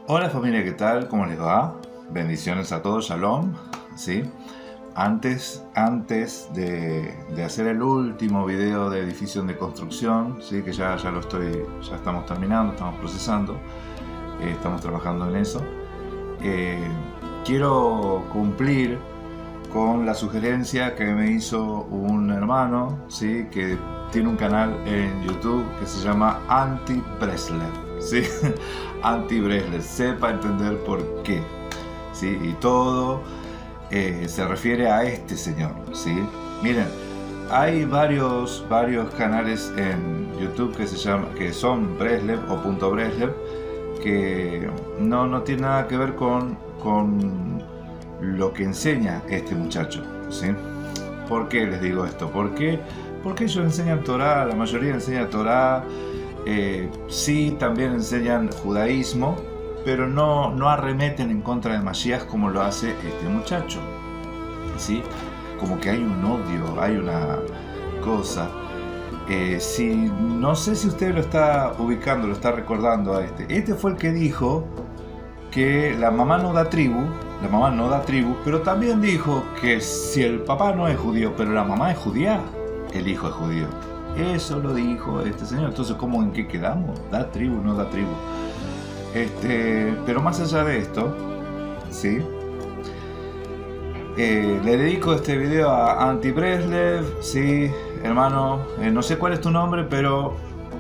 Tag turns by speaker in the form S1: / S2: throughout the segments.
S1: Hola familia, ¿qué tal? ¿Cómo les va? Bendiciones a todos, Shalom. ¿Sí? Antes de hacer el último video de edificio de construcción, ¿sí? Que ya estamos terminando, estamos procesando, estamos trabajando en eso. Quiero cumplir con la sugerencia que me hizo un hermano, ¿sí? Que tiene un canal en YouTube que se llama Anti-Breslev, ¿sí? Anti-Breslev, sepa entender por qué, ¿sí? Y todo se refiere a este señor, ¿sí? Miren, hay varios canales en YouTube que son Breslev o punto Breslev, que no tiene nada que ver con lo que enseña este muchacho, ¿sí? ¿Por qué les digo esto? Porque ellos enseñan Torah, la mayoría enseña Torah, sí, también enseñan judaísmo, pero no arremeten en contra de Mashiach como lo hace este muchacho, ¿sí? Como que hay un odio, hay una cosa. No sé si usted lo está ubicando, lo está recordando a este. Este fue el que dijo que la mamá no da tribu, pero también dijo que si el papá no es judío, pero la mamá es judía, el hijo es judío. Eso lo dijo este señor. Entonces, ¿cómo en qué quedamos? ¿Da tribu, no da tribu? Pero más allá de esto, ¿sí? Le dedico este video a Anti-Breslev, ¿sí? Hermano, no sé cuál es tu nombre, pero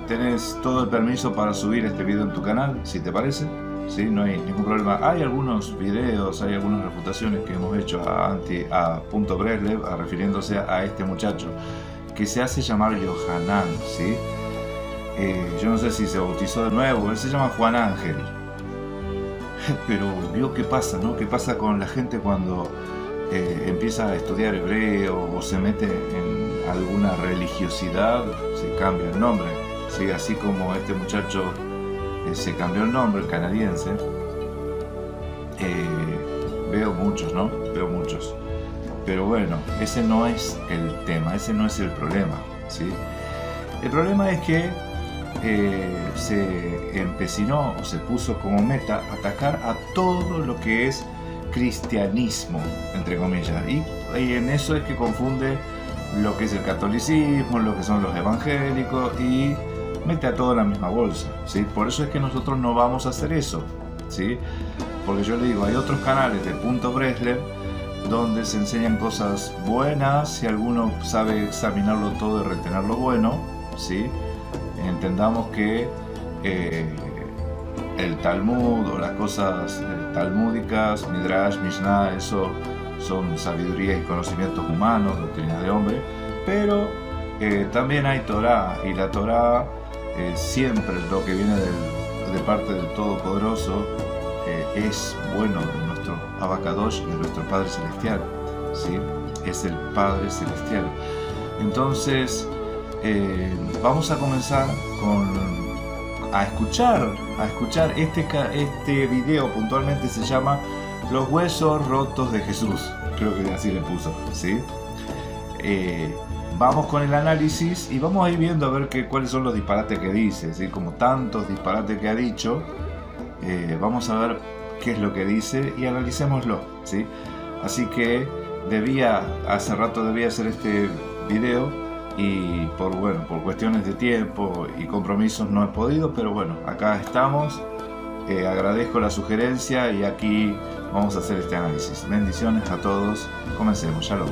S1: tenés todo el permiso para subir este video en tu canal, si te parece. ¿Sí? No hay ningún problema. Hay algunos videos, hay algunas refutaciones que hemos hecho a punto Breslev, refiriéndose a este muchacho que se hace llamar Yohanan, ¿sí? Yo no sé si se bautizó de nuevo, él se llama Juan Ángel. Pero vio qué pasa, ¿no? ¿Qué pasa con la gente cuando empieza a estudiar hebreo o se mete en alguna religiosidad? Se cambia el nombre, ¿sí? Así como este muchacho se cambió el nombre, el canadiense. Veo muchos, ¿no? Veo muchos. Pero bueno, ese no es el tema, ese no es el problema, ¿sí? El problema es que se empecinó o se puso como meta atacar a todo lo que es cristianismo, entre comillas. Y en eso es que confunde lo que es el catolicismo, lo que son los evangélicos y mete a todo en la misma bolsa, ¿sí? Por eso es que nosotros no vamos a hacer eso, ¿sí? Porque yo le digo, hay otros canales de punto Breslev donde se enseñan cosas buenas, si alguno sabe examinarlo todo y retener lo bueno, ¿sí? Entendamos que el Talmud o las cosas talmúdicas, Midrash, Mishnah, eso son sabiduría y conocimientos humanos, doctrina de hombre, pero también hay Torah, y la Torah siempre lo que viene de parte del Todopoderoso es bueno de nuestro Abacadosh, de nuestro Padre Celestial, ¿sí? Es el Padre Celestial. Entonces vamos a comenzar a escuchar este video. Puntualmente se llama Los huesos rotos de Jesús, creo que así le puso, ¿sí? Vamos con el análisis y vamos a ir viendo a ver cuáles son los disparates que dice, ¿sí? Como tantos disparates que ha dicho, vamos a ver qué es lo que dice y analicémoslo, ¿sí? Así que hace rato debía hacer este video y por cuestiones de tiempo y compromisos no he podido, pero bueno, acá estamos. Agradezco la sugerencia y aquí vamos a hacer este análisis. Bendiciones a todos, comencemos. Shalom.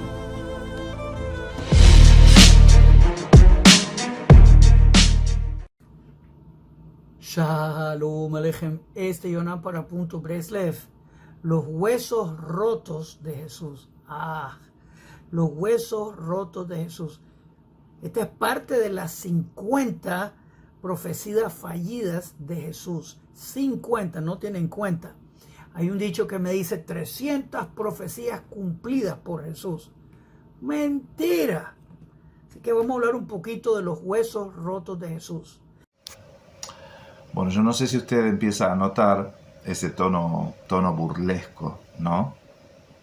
S2: Shalom Aleichem, Yonah para punto Breslev. Los huesos rotos de Jesús. Los huesos rotos de Jesús. Esta es parte de las 50 profecías fallidas de Jesús. 50, no tienen cuenta. Hay un dicho que me dice 300 profecías cumplidas por Jesús. Mentira. Así que vamos a hablar un poquito de los huesos rotos de Jesús.
S1: Bueno, yo no sé si usted empieza a notar ese tono burlesco, ¿no?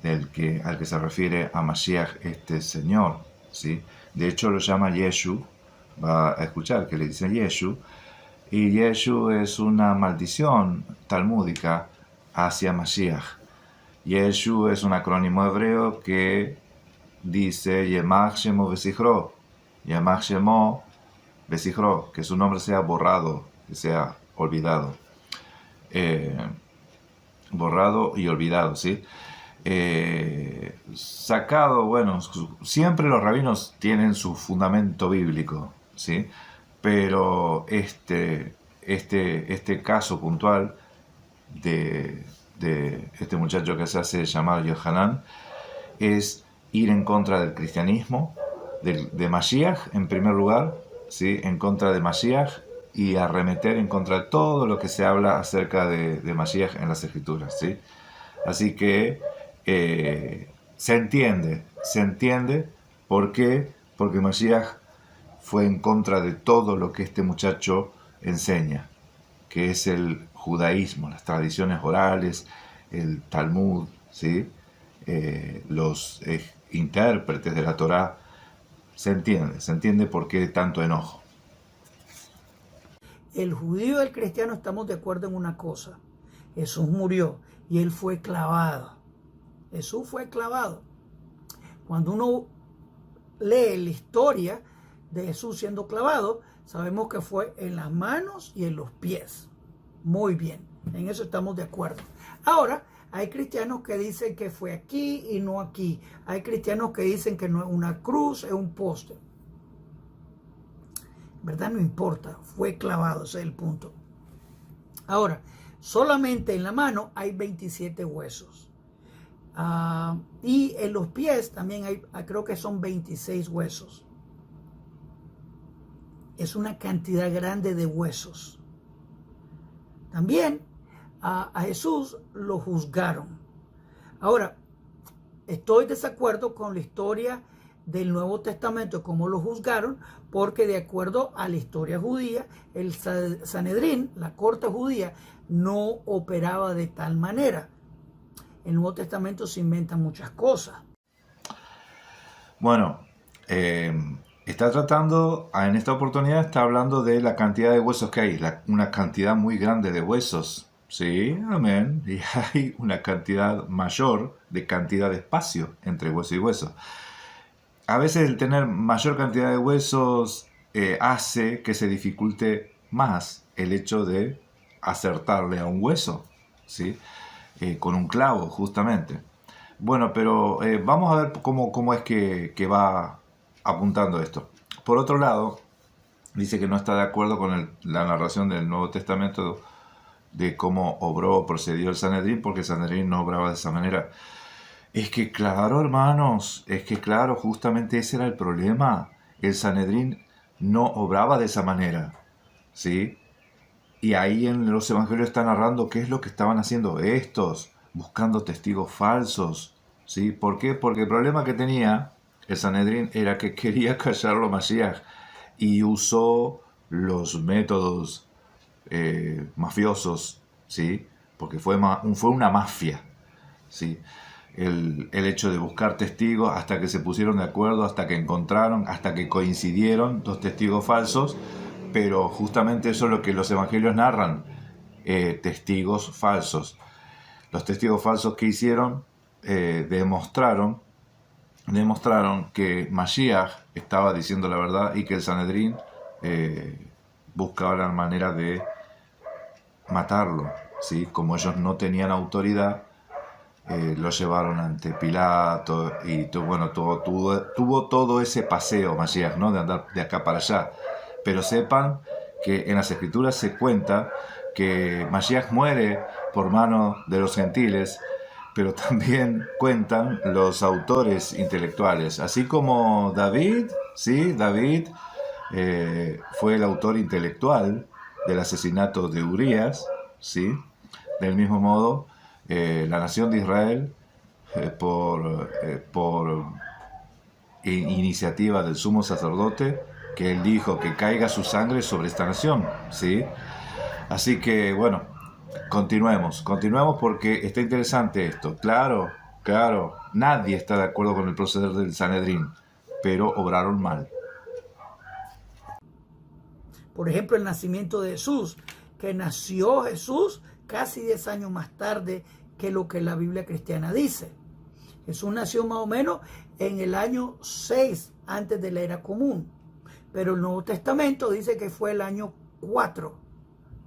S1: Al que se refiere a Mashiach, este señor, ¿sí? De hecho lo llama Yeshu, va a escuchar que le dice Yeshu, y Yeshu es una maldición talmúdica hacia Mashiach. Yeshu es un acrónimo hebreo que dice Yemach Shemo Vesichro, Yemach Shemo Vesichro, que su nombre sea borrado, que sea olvidado. Borrado y olvidado, ¿sí? Sacado, bueno, siempre los rabinos tienen su fundamento bíblico, ¿sí? Pero este caso puntual de este muchacho que se hace llamar Yohanan es ir en contra del cristianismo, de Mashiach en primer lugar, ¿sí? En contra de Mashiach, y arremeter en contra de todo lo que se habla acerca de Mashiach en las Escrituras, ¿sí? Así que se entiende por qué, porque Mashiach fue en contra de todo lo que este muchacho enseña, que es el judaísmo, las tradiciones orales, el Talmud, ¿sí? Los intérpretes de la Torá. Se entiende por qué tanto enojo.
S2: El judío y el cristiano estamos de acuerdo en una cosa. Jesús murió y él fue clavado. Jesús fue clavado. Cuando uno lee la historia de Jesús siendo clavado, sabemos que fue en las manos y en los pies. Muy bien, en eso estamos de acuerdo. Ahora, hay cristianos que dicen que fue aquí y no aquí. Hay cristianos que dicen que no es una cruz, es un poste. ¿Verdad? No importa, fue clavado, ese es el punto. Ahora, solamente en la mano hay 27 huesos. Y en los pies también hay, creo que son 26 huesos. Es una cantidad grande de huesos. También a Jesús lo juzgaron. Ahora, estoy de desacuerdo con la historia del Nuevo Testamento, cómo lo juzgaron, porque de acuerdo a la historia judía, el Sanedrín, la corte judía, no operaba de tal manera. En el Nuevo Testamento se inventan muchas cosas.
S1: Bueno, está tratando, en esta oportunidad está hablando de la cantidad de huesos que hay, una cantidad muy grande de huesos. Sí, amén. Y hay una cantidad mayor de cantidad de espacio entre hueso y hueso. A veces el tener mayor cantidad de huesos hace que se dificulte más el hecho de acertarle a un hueso, ¿sí? Con un clavo, justamente. Bueno, pero vamos a ver cómo es que va apuntando esto. Por otro lado, dice que no está de acuerdo con la narración del Nuevo Testamento de cómo procedió el Sanedrín, porque el Sanedrín no obraba de esa manera. Es que claro, hermanos, justamente ese era el problema. El Sanedrín no obraba de esa manera, ¿sí? Y ahí en los evangelios está narrando qué es lo que estaban haciendo estos, buscando testigos falsos, ¿sí? ¿Por qué? Porque el problema que tenía el Sanedrín era que quería callarlo a Mashiach y usó los métodos mafiosos, ¿sí? Porque fue una mafia, ¿sí? El hecho de buscar testigos hasta que se pusieron de acuerdo, hasta que encontraron, hasta que coincidieron dos testigos falsos, pero justamente eso es lo que los evangelios narran, testigos falsos. Los testigos falsos que hicieron demostraron que Mashiach estaba diciendo la verdad y que el Sanedrín buscaba la manera de matarlo, ¿sí? Como ellos no tenían autoridad, lo llevaron ante Pilato y tuvo todo ese paseo Mashiach, ¿no? De andar de acá para allá. Pero sepan que en las Escrituras se cuenta que Mashiach muere por mano de los gentiles, pero también cuentan los autores intelectuales, así como David, ¿sí? David fue el autor intelectual del asesinato de Urías, ¿sí? Del mismo modo, la nación de Israel, por iniciativa del sumo sacerdote, que él dijo que caiga su sangre sobre esta nación, ¿sí? Así que, bueno, continuemos porque está interesante esto. Claro, nadie está de acuerdo con el proceder del Sanedrín, pero obraron mal.
S2: Por ejemplo, el nacimiento de Jesús, que nació Jesús casi 10 años más tarde que lo que la Biblia cristiana dice. Jesús nació más o menos en el año 6 antes de la era común, pero el Nuevo Testamento dice que fue el año 4,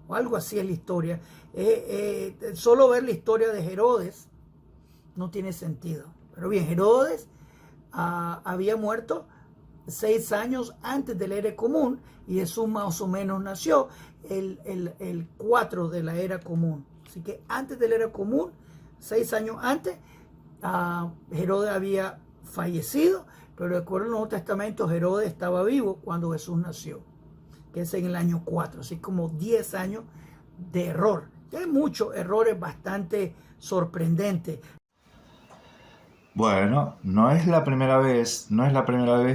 S2: o algo así es la historia. Solo ver la historia de Herodes no tiene sentido. Pero bien, Herodes había muerto 6 años antes de la era común y Jesús más o menos nació el 4 de la era común. Así que antes de la era común, 6 años antes, Herodes había fallecido, pero de acuerdo al Nuevo Testamento, Herodes estaba vivo cuando Jesús nació, que es en el año 4, así como 10 años de error. Y hay muchos errores bastante sorprendentes.
S1: Bueno, no es la primera vez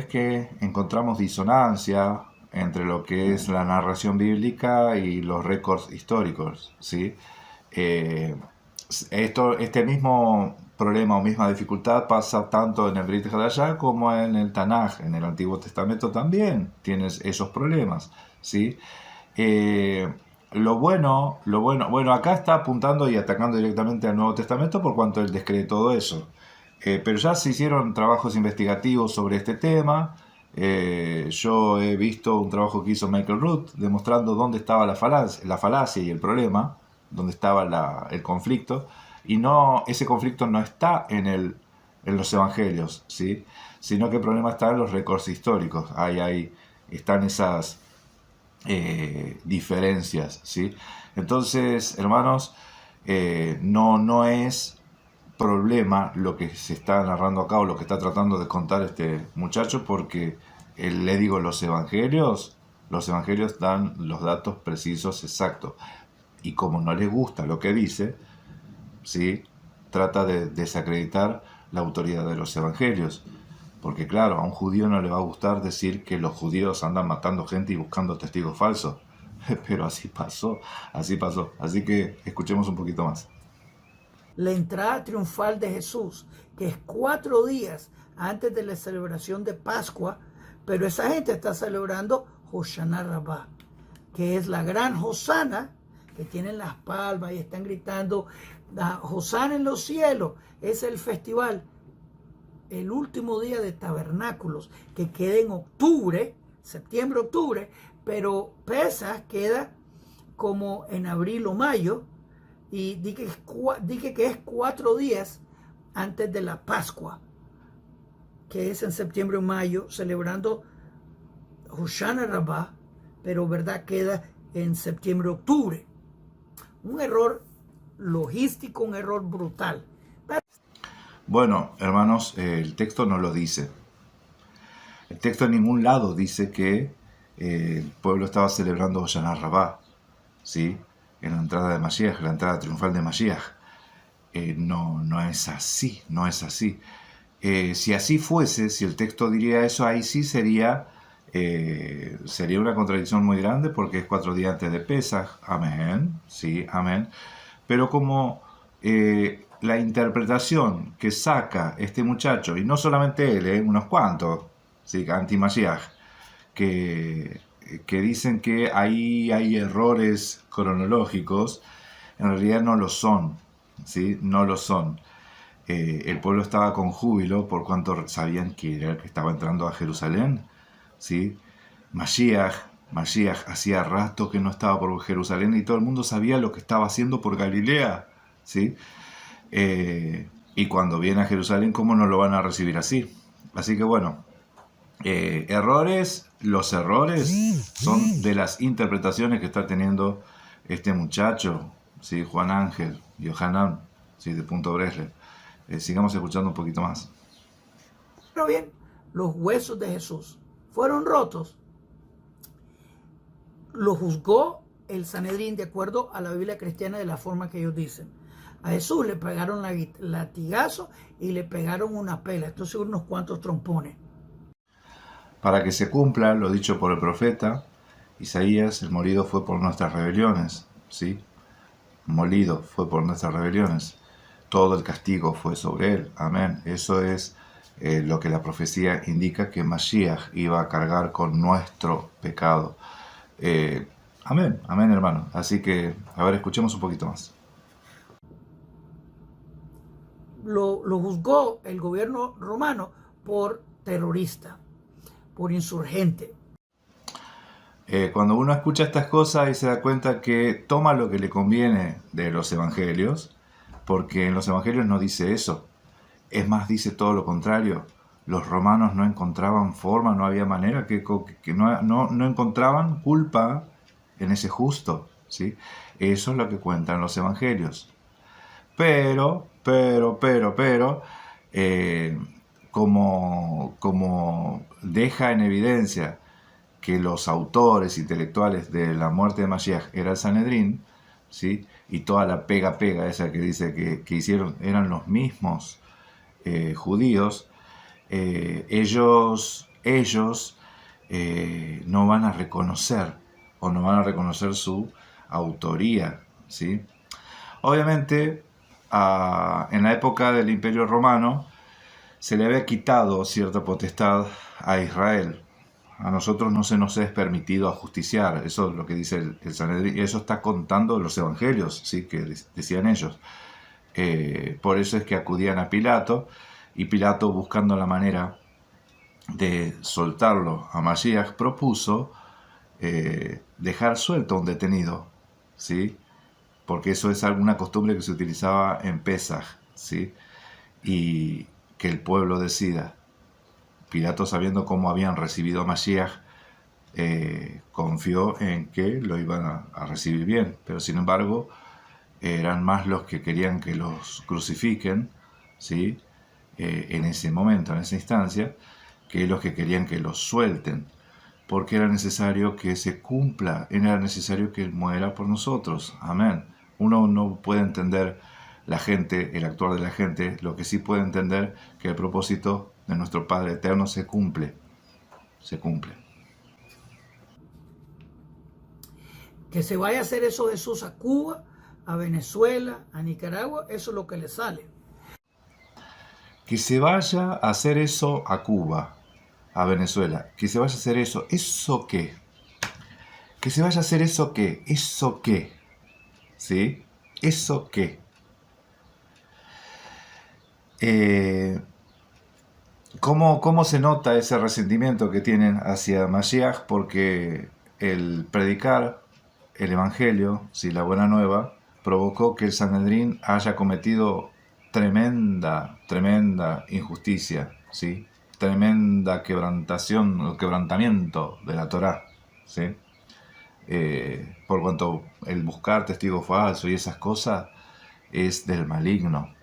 S1: que encontramos disonancia entre lo que es la narración bíblica y los récords históricos, ¿sí? Este mismo problema o misma dificultad pasa tanto en el Brit Hadashah como en el Tanaj. En el Antiguo Testamento también tienes esos problemas, ¿sí? Bueno, acá está apuntando y atacando directamente al Nuevo Testamento por cuanto él descree todo eso. Pero ya se hicieron trabajos investigativos sobre este tema. Yo he visto un trabajo que hizo Michael Root demostrando dónde estaba la falacia y el problema, dónde estaba el conflicto, y ese conflicto no está en los evangelios, ¿sí? Sino que el problema está en los récords históricos. Ahí están esas diferencias, ¿sí? Entonces, hermanos, no es problema lo que se está narrando acá o lo que está tratando de contar este muchacho, porque le digo, los evangelios dan los datos precisos, exactos, y como no le gusta lo que dice, ¿sí?, trata de desacreditar la autoridad de los evangelios, porque claro, a un judío no le va a gustar decir que los judíos andan matando gente y buscando testigos falsos, pero así pasó, así que escuchemos un poquito más.
S2: La entrada triunfal de Jesús, que es 4 días antes de la celebración de Pascua, pero esa gente está celebrando Hoshana Rabbah, que es la gran Hosana, que tienen las palmas y están gritando Hosana en los cielos. Es el festival, el último día de tabernáculos, que queda en octubre, septiembre-octubre, pero Pesach queda como en abril o mayo, y dije que es 4 días antes de la Pascua, que es en septiembre o mayo, celebrando Hoshana Rabbah, pero verdad queda en septiembre-octubre. Un error logístico, un error brutal.
S1: Bueno, hermanos, el texto no lo dice. El texto en ningún lado dice que el pueblo estaba celebrando Hoshana Rabbah, ¿sí?, en la entrada de Mashiach, la entrada triunfal de Mashiach. No es así. Si así fuese, si el texto diría eso, ahí sí sería una contradicción muy grande, porque es 4 días antes de Pesach. Amén, sí, amén. Pero como la interpretación que saca este muchacho, y no solamente él, unos cuantos, ¿sí?, anti-Mashiach, que dicen que ahí hay errores cronológicos, en realidad no lo son, ¿sí? No lo son. El pueblo estaba con júbilo por cuanto sabían que era el que estaba entrando a Jerusalén, ¿sí? Mashiach hacía rato que no estaba por Jerusalén y todo el mundo sabía lo que estaba haciendo por Galilea, ¿sí? Y cuando viene a Jerusalén, ¿cómo no lo van a recibir así? Así que bueno, los errores son de las interpretaciones que está teniendo este muchacho, ¿sí?, Juan Ángel, Yohanan, ¿sí?, de Punto Breslev. Sigamos escuchando un poquito más.
S2: Pero bien, los huesos de Jesús fueron rotos. Lo juzgó el Sanedrín de acuerdo a la Biblia cristiana de la forma que ellos dicen. A Jesús le pegaron latigazo y le pegaron una pela. Esto son unos cuantos trompones.
S1: Para que se cumpla lo dicho por el profeta Isaías, el molido fue por nuestras rebeliones, ¿sí? Molido fue por nuestras rebeliones. Todo el castigo fue sobre él. Amén. Eso es lo que la profecía indica, que Mashiach iba a cargar con nuestro pecado. Amén, amén, hermano. Así que, a ver, escuchemos un poquito más.
S2: Lo juzgó el gobierno romano por terrorista, por insurgente.
S1: Cuando uno escucha estas cosas y se da cuenta que toma lo que le conviene de los evangelios, porque en los evangelios no dice eso. Es más, dice todo lo contrario. Los romanos no encontraban forma, no había manera, que no encontraban culpa en ese justo, ¿sí? Eso es lo que cuentan los evangelios. Pero, como deja en evidencia que los autores intelectuales de la muerte de Mashiach era el Sanedrín, ¿sí? Y toda la pega esa que dice que hicieron eran los mismos judíos, ellos no van a reconocer o no van a reconocer su autoría, ¿sí? Obviamente, en la época del Imperio Romano se le había quitado cierta potestad a Israel. A nosotros no se nos es permitido ajusticiar, eso es lo que dice el Sanedrín, y eso está contando los evangelios, ¿sí? Que decían ellos. Por eso es que acudían a Pilato, y Pilato, buscando la manera de soltarlo a Mashiach, propuso dejar suelto a un detenido, ¿sí? Porque eso es alguna costumbre que se utilizaba en Pesaj, ¿sí? Y que el pueblo decida. Pilato, sabiendo cómo habían recibido a Mashiach, confió en que lo iban a recibir bien, pero sin embargo eran más los que querían que los crucifiquen, ¿sí? En ese momento, en esa instancia, que los que querían que los suelten, porque era necesario que se cumpla, era necesario que Él muera por nosotros. Amén. Uno no puede entender la gente, el actuar de la gente, lo que sí puede entender que el propósito de nuestro Padre Eterno se cumple. Se cumple.
S2: Que se vaya a hacer eso Jesús a Cuba, a Venezuela, a Nicaragua, eso es lo que le sale.
S1: Que se vaya a hacer eso a Cuba, a Venezuela. Que se vaya a hacer eso. ¿Eso qué? Que se vaya a hacer eso qué. ¿Eso qué? ¿Sí? ¿Eso qué? ¿Cómo se nota ese resentimiento que tienen hacia Mashiach? Porque el predicar el Evangelio, ¿sí? La buena nueva, provocó que el Sanedrín haya cometido tremenda injusticia, ¿sí? Tremenda quebrantamiento de la Torá, ¿sí? Por cuanto el buscar testigo falso y esas cosas es del maligno.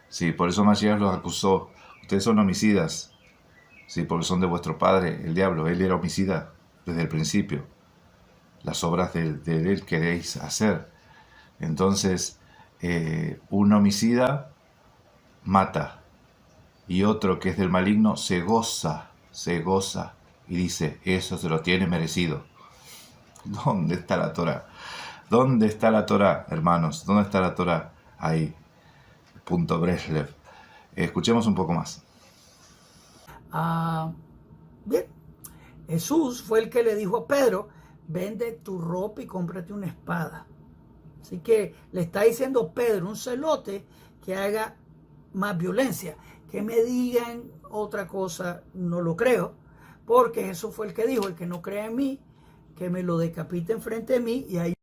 S1: Sí, por eso Mashiach los acusó. Ustedes son homicidas, sí, porque son de vuestro padre, el diablo. Él era homicida desde el principio. Las obras de él queréis hacer. Entonces, un homicida mata, y otro que es del maligno se goza, y dice, eso se lo tiene merecido. ¿Dónde está la Torá? ¿Dónde está la Torá, hermanos? ¿Dónde está la Torá? Ahí. Punto Breslev. Escuchemos un poco más.
S2: Bien, Jesús fue el que le dijo a Pedro, vende tu ropa y cómprate una espada. Así que le está diciendo Pedro, un celote, que haga más violencia. Que me digan otra cosa, no lo creo, porque Jesús fue el que dijo, el que no crea en mí, que me lo decapite enfrente de mí, y ahí...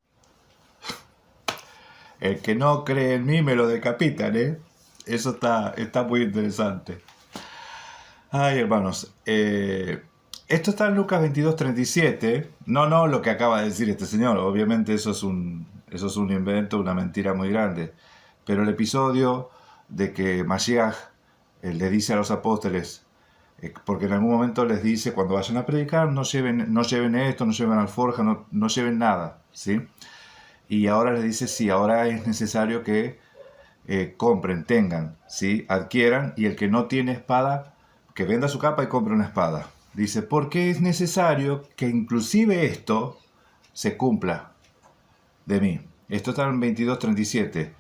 S1: El que no cree en mí me lo decapitan, ¿eh? Eso está muy interesante. Ay, hermanos, esto está en Lucas 22:37. No lo que acaba de decir este señor. Obviamente eso es un invento, una mentira muy grande. Pero el episodio de que Mashiach le dice a los apóstoles, porque en algún momento les dice, cuando vayan a predicar, no lleven esto, no lleven alforja, no lleven nada, ¿sí? Y ahora les dice, sí, ahora es necesario que compren, tengan, ¿sí? Adquieran, y el que no tiene espada, que venda su capa y compre una espada. Dice, porque es necesario que inclusive esto se cumpla de mí. Esto está en 22:37.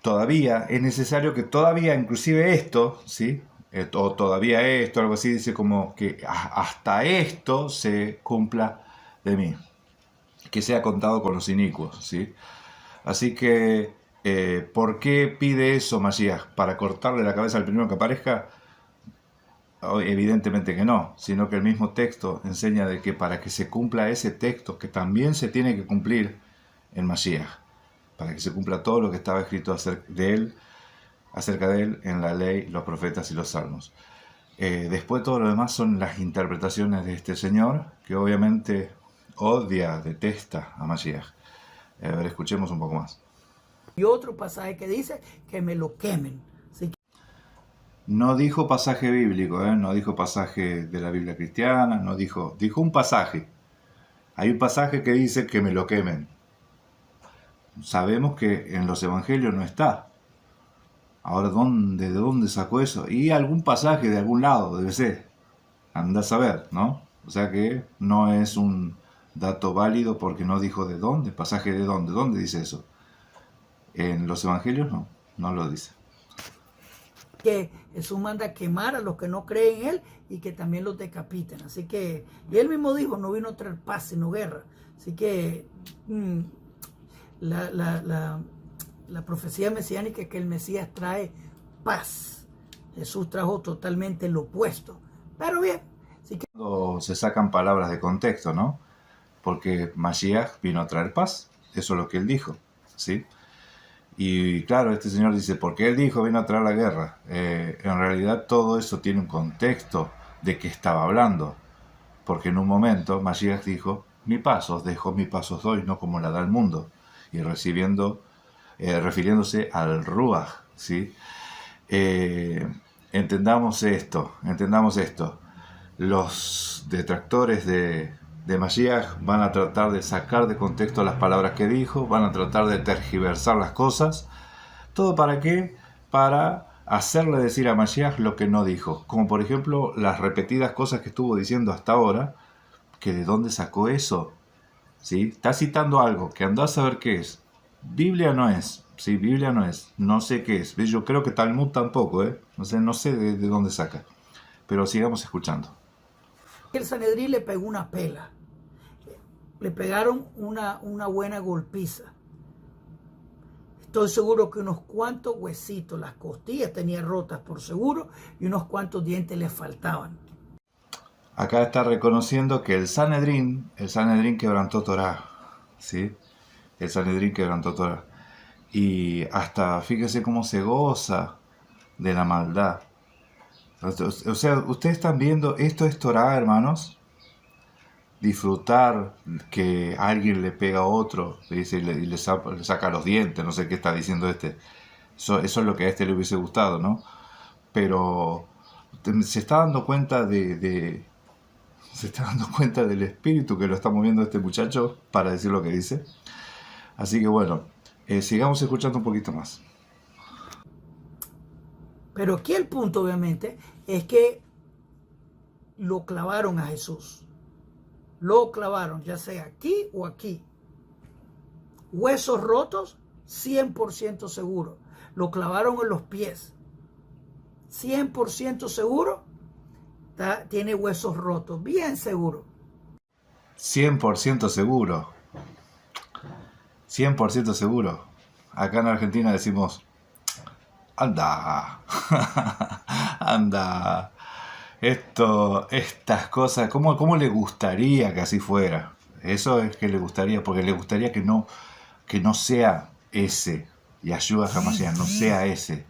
S1: Todavía es necesario que todavía, inclusive esto, ¿sí? O todavía esto, algo así, dice como que hasta esto se cumpla de mí, que sea contado con los inicuos, ¿sí? Así que, ¿por qué pide eso Mashiach? ¿Para cortarle la cabeza al primero que aparezca? Evidentemente que no, sino que el mismo texto enseña de que para que se cumpla ese texto, que también se tiene que cumplir en Mashiach, para que se cumpla todo lo que estaba escrito acerca de él en la ley, los profetas y los salmos. Después todo lo demás son las interpretaciones de este señor, que obviamente odia, detesta a Mashiach. A ver, escuchemos un poco más.
S2: Y otro pasaje que dice que me lo quemen. Así que
S1: No dijo pasaje bíblico, no dijo pasaje de la Biblia cristiana, no dijo un pasaje. Hay un pasaje que dice que me lo quemen. Sabemos que en los evangelios no está. Ahora, ¿de dónde sacó eso? Y algún pasaje de algún lado, debe ser. Anda a saber, ¿no? O sea que no es un dato válido porque no dijo de dónde, pasaje de dónde. ¿Dónde dice eso? En los evangelios no lo dice.
S2: que Jesús manda a quemar a los que no creen en Él y que también los decapiten. Así que, y Él mismo dijo, no vino a traer paz sino guerra. Así que la profecía mesiánica es que el Mesías trae paz. Jesús trajo totalmente lo opuesto. Pero bien, así que
S1: Se sacan palabras de contexto, ¿no? Porque Mashiach vino a traer paz. Eso es lo que él dijo, ¿sí? Y claro, este señor dice, ¿por qué él dijo vino a traer la guerra? En realidad todo eso tiene un contexto de qué estaba hablando. Porque en un momento Mashiach dijo, mi paz os dejo, mi paz os doy, no como la da el mundo. Y refiriéndose al Ruach, ¿sí? Entendamos esto. Los detractores de Mashiach van a tratar de sacar de contexto las palabras que dijo, van a tratar de tergiversar las cosas. ¿Todo para qué? Para hacerle decir a Mashiach lo que no dijo. Como por ejemplo las repetidas cosas que estuvo diciendo hasta ahora, que de dónde sacó eso. ¿Sí? Está citando algo que andá a saber qué es. Biblia no es. Sí, Biblia no es. No sé qué es. Yo creo que Talmud tampoco, no sé de dónde saca. Pero sigamos escuchando.
S2: el Sanedrín le pegó una pela. Le pegaron una buena golpiza. Estoy seguro que unos cuantos huesitos, las costillas tenía rotas por seguro y unos cuantos dientes le faltaban.
S1: Acá está reconociendo que el Sanedrín quebrantó Torah, ¿sí? El Sanedrín quebrantó Torah. Y hasta, fíjese cómo se goza de la maldad. O sea, ustedes están viendo, esto es Torah, hermanos. Disfrutar que alguien le pega a otro, dice, y le saca los dientes, no sé qué está diciendo este. Eso es lo que a este le hubiese gustado, ¿no? Pero se está dando cuenta se está dando cuenta del espíritu que lo está moviendo este muchacho para decir lo que dice. Así que bueno, sigamos escuchando un poquito más.
S2: Pero aquí el punto, obviamente, es que lo clavaron a Jesús. Lo clavaron, ya sea aquí o aquí. Huesos rotos, 100% seguro. Lo clavaron en los pies. 100% seguro. Tiene huesos rotos, bien seguro.
S1: 100% seguro. 100% seguro. Acá en Argentina decimos, anda, anda. Estas cosas, ¿cómo le gustaría que así fuera? Eso es que le gustaría, porque le gustaría que no sea ese, Yahshua HaMashiach, no sea ese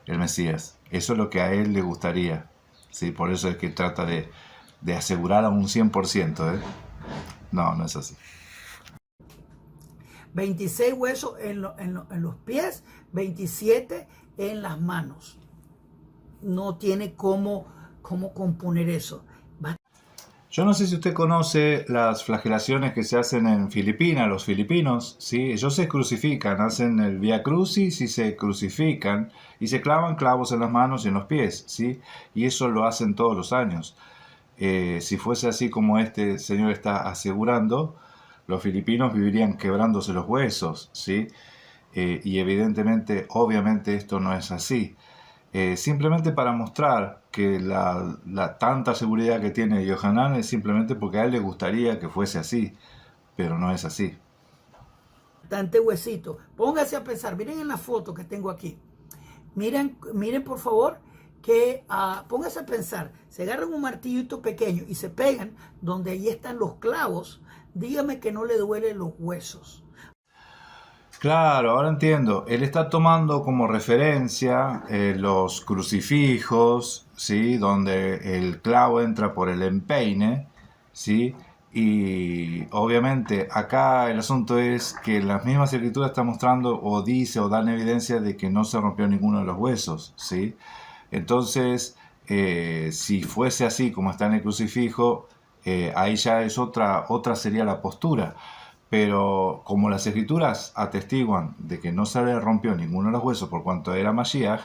S1: el Mesías. Eso es lo que a él le gustaría. ¿Sí? Por eso es que trata de asegurar a un 100%. No es así.
S2: 26 huesos en los pies, 27 en las manos. No tiene cómo componer eso.
S1: Yo no sé si usted conoce las flagelaciones que se hacen en Filipinas, los filipinos, ¿sí? Ellos se crucifican, hacen el Vía Crucis y se crucifican y se clavan clavos en las manos y en los pies, ¿sí? Y eso lo hacen todos los años. Si fuese así como este señor está asegurando, los filipinos vivirían quebrándose los huesos, ¿sí? Y evidentemente, obviamente esto no es así. simplemente para mostrar que la tanta seguridad que tiene Yohanan es simplemente porque a él le gustaría que fuese así, pero no es así.
S2: Bastante huesito. Póngase a pensar, miren en la foto que tengo aquí. Miren por favor, que póngase a pensar, se agarran un martillito pequeño y se pegan donde ahí están los clavos, dígame que no le duelen los huesos.
S1: Claro, ahora entiendo. Él está tomando como referencia los crucifijos, ¿sí? Donde el clavo entra por el empeine, ¿sí? Y obviamente acá el asunto es que las mismas escrituras están mostrando o dice o dan evidencia de que no se rompió ninguno de los huesos, ¿sí? Entonces, si fuese así como está en el crucifijo, ahí ya es otra sería la postura. Pero como las escrituras atestiguan de que no se le rompió ninguno de los huesos por cuanto era Mashiach,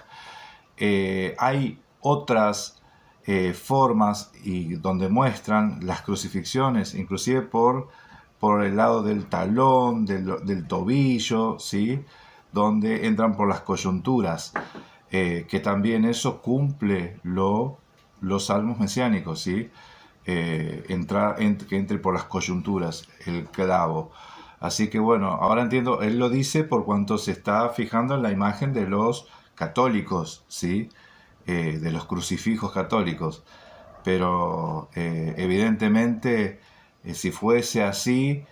S1: hay otras formas y donde muestran las crucifixiones, inclusive por el lado del talón, del tobillo, ¿sí? Donde entran por las coyunturas, que también eso cumple los salmos mesiánicos, ¿sí? Que entre por las coyunturas el clavo. Así que bueno, ahora entiendo, él lo dice por cuanto se está fijando en la imagen de los católicos, ¿sí? De los crucifijos católicos. Pero evidentemente, si fuese así,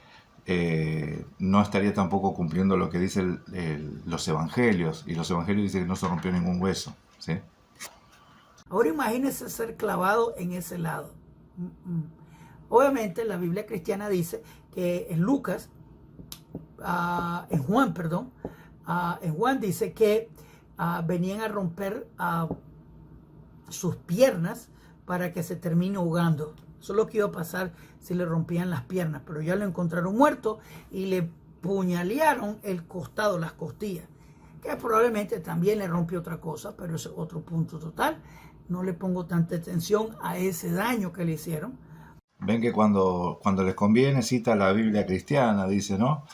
S1: no estaría tampoco cumpliendo lo que dicen los evangelios. Y los evangelios dicen que no se rompió ningún hueso, ¿sí?
S2: Ahora imagínese ser clavado en ese lado. Obviamente la Biblia cristiana dice que en Juan dice que venían a romper sus piernas para que se termine ahogando. Eso es lo que iba a pasar si le rompían las piernas, pero ya lo encontraron muerto y le puñalearon el costado, las costillas, que probablemente también le rompió otra cosa, pero ese es otro punto total. No le pongo tanta atención a ese daño que le hicieron.
S1: Ven que cuando les conviene cita la Biblia cristiana, dice, ¿no?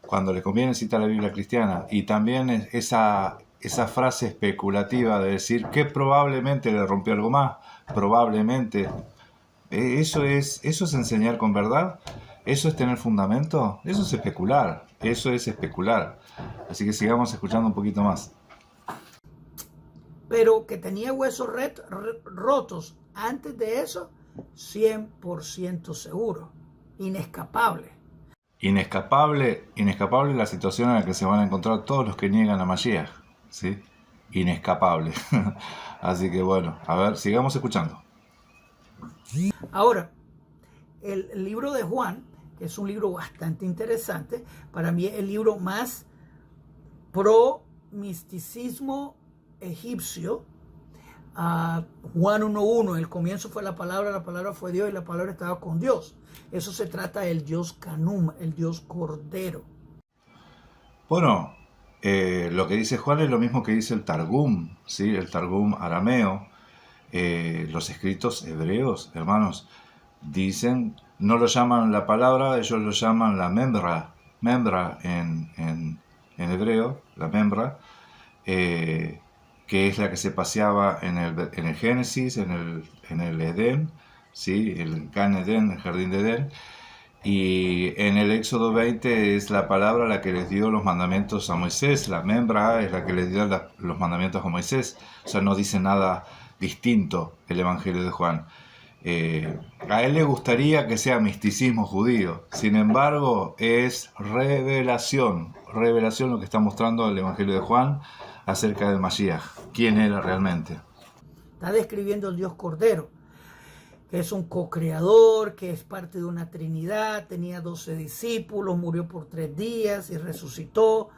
S1: Cuando les conviene cita la Biblia cristiana. Y también esa frase especulativa de decir que probablemente le rompió algo más, probablemente. ¿Eso es enseñar con verdad? ¿Eso es tener fundamento? Eso es especular. Eso es especular. Así que sigamos escuchando un poquito más.
S2: Pero que tenía huesos rotos antes de eso, 100% seguro, inescapable.
S1: Inescapable la situación en la que se van a encontrar todos los que niegan a Mashiach, ¿sí? Inescapable. Así que bueno, a ver, sigamos escuchando.
S2: Ahora, el libro de Juan, que es un libro bastante interesante, para mí es el libro más pro misticismo egipcio. Juan 1.1, el comienzo fue la palabra fue Dios y la palabra estaba con Dios. Eso se trata del Dios Canum, el Dios Cordero.
S1: Bueno, lo que dice Juan es lo mismo que dice el Targum, ¿sí? El Targum arameo. Los escritos hebreos, hermanos, dicen, no lo llaman la palabra, ellos lo llaman la membra en hebreo, la membra, que es la que se paseaba en el Génesis, en el Edén, ¿sí? El Gan Edén, el jardín de Edén, y en el Éxodo 20 es la palabra la que les dio los mandamientos a Moisés, la membra es la que les dio los mandamientos a Moisés, o sea, no dice nada distinto el Evangelio de Juan. A él le gustaría que sea misticismo judío, sin embargo es revelación lo que está mostrando el Evangelio de Juan acerca del Mashiach, quién era realmente.
S2: Está describiendo el Dios Cordero, que es un co-creador, que es parte de una Trinidad, tenía 12 discípulos, murió por 3 días y resucitó.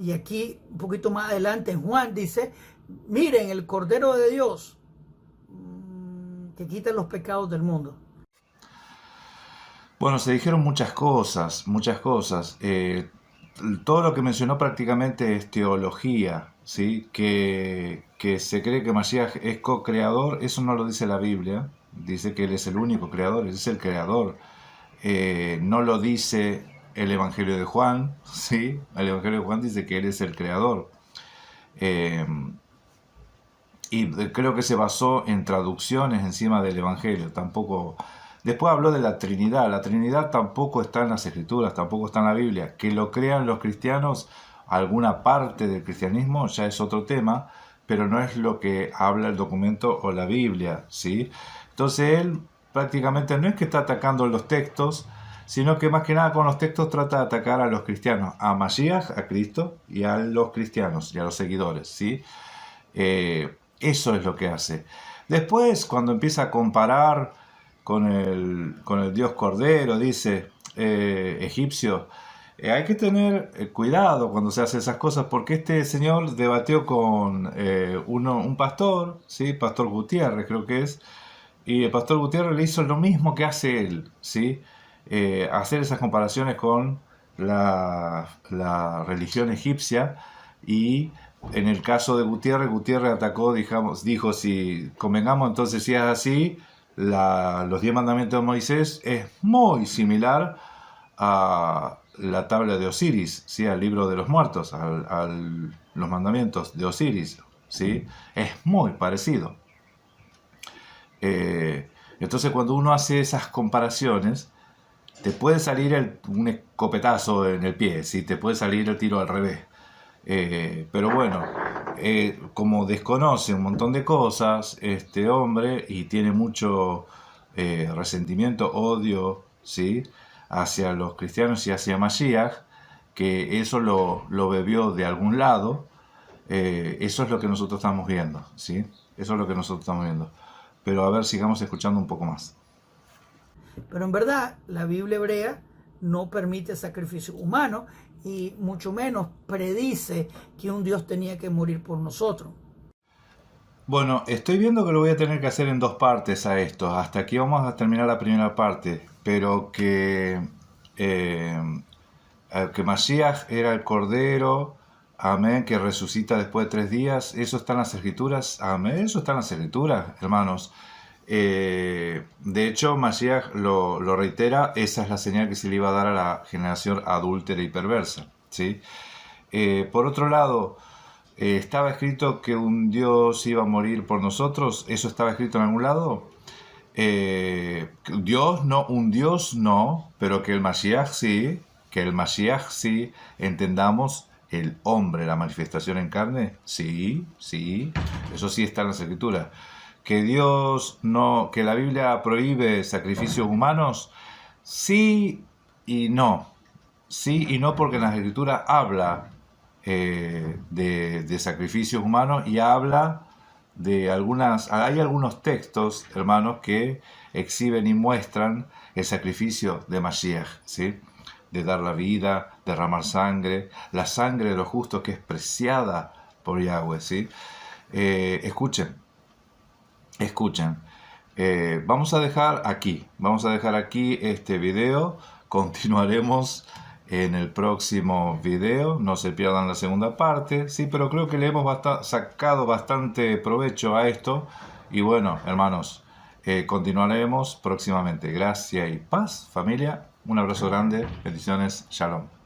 S2: Y aquí, un poquito más adelante, en Juan dice, miren, el Cordero de Dios, que quita los pecados del mundo.
S1: Bueno, se dijeron muchas cosas. Todo lo que mencionó prácticamente es teología, ¿sí? Que se cree que Mashiach es co-creador, eso no lo dice la Biblia, dice que él es el único creador, él es el creador. No lo dice el Evangelio de Juan, ¿sí? El Evangelio de Juan dice que él es el creador. Y creo que se basó en traducciones encima del Evangelio. Tampoco. Después habló de la Trinidad. La Trinidad tampoco está en las Escrituras, tampoco está en la Biblia. Que lo crean los cristianos, alguna parte del cristianismo, ya es otro tema, pero no es lo que habla el documento o la Biblia, ¿sí? Entonces él prácticamente no es que está atacando los textos, sino que más que nada con los textos trata de atacar a los cristianos, a Mashiach, a Cristo, y a los cristianos y a los seguidores, ¿sí? Eso es lo que hace. Después, cuando empieza a comparar con el dios Cordero, dice egipcio, hay que tener cuidado cuando se hace esas cosas, porque este señor debatió con un pastor, ¿sí? Pastor Gutiérrez creo que es, y el pastor Gutiérrez le hizo lo mismo que hace él, ¿sí? Hacer esas comparaciones con la religión egipcia. Y en el caso de Gutiérrez atacó, dijo, si convengamos entonces, si es así, los 10 mandamientos de Moisés es muy similar a la tabla de Osiris, ¿sí? Al libro de los muertos, a los mandamientos de Osiris, ¿sí? Es muy parecido. Entonces cuando uno hace esas comparaciones, te puede salir un escopetazo en el pie, ¿sí? Te puede salir el tiro al revés. Pero bueno, como desconoce un montón de cosas este hombre y tiene mucho resentimiento, odio, ¿sí? Hacia los cristianos y hacia Mashiach, que eso lo bebió de algún lado, eso es lo que nosotros estamos viendo, ¿sí? Eso es lo que nosotros estamos viendo. Pero a ver, sigamos escuchando un poco más.
S2: Pero en verdad, la Biblia hebrea no permite sacrificio humano y mucho menos predice que un Dios tenía que morir por nosotros.
S1: Bueno, estoy viendo que lo voy a tener que hacer en 2 partes a esto. Hasta aquí vamos a terminar la primera parte. Pero que Mashiach era el Cordero, amén, que resucita después de 3 días. ¿Eso está en las Escrituras? Amén, eso está en las Escrituras, hermanos. De hecho, Mashiach lo reitera, esa es la señal que se le iba a dar a la generación adúltera y perversa, ¿sí? Por otro lado, ¿estaba escrito que un Dios iba a morir por nosotros? ¿Eso estaba escrito en algún lado? Dios no, un Dios no, pero que el Mashiach sí, entendamos el hombre, la manifestación en carne, sí, eso sí está en las Escrituras. Que Dios no, que la Biblia prohíbe sacrificios humanos, sí y no. Sí y no, porque en las Escrituras habla de sacrificios humanos y habla de hay algunos textos, hermanos, que exhiben y muestran el sacrificio de Mashiach, ¿sí? De dar la vida, derramar sangre, la sangre de los justos que es preciada por Yahweh, ¿sí? Escuchen. Vamos a dejar aquí este video. Continuaremos en el próximo video. No se pierdan la segunda parte, sí, pero creo que le hemos sacado bastante provecho a esto. Y bueno, hermanos, continuaremos próximamente. Gracias y paz, familia. Un abrazo grande. Bendiciones. Shalom.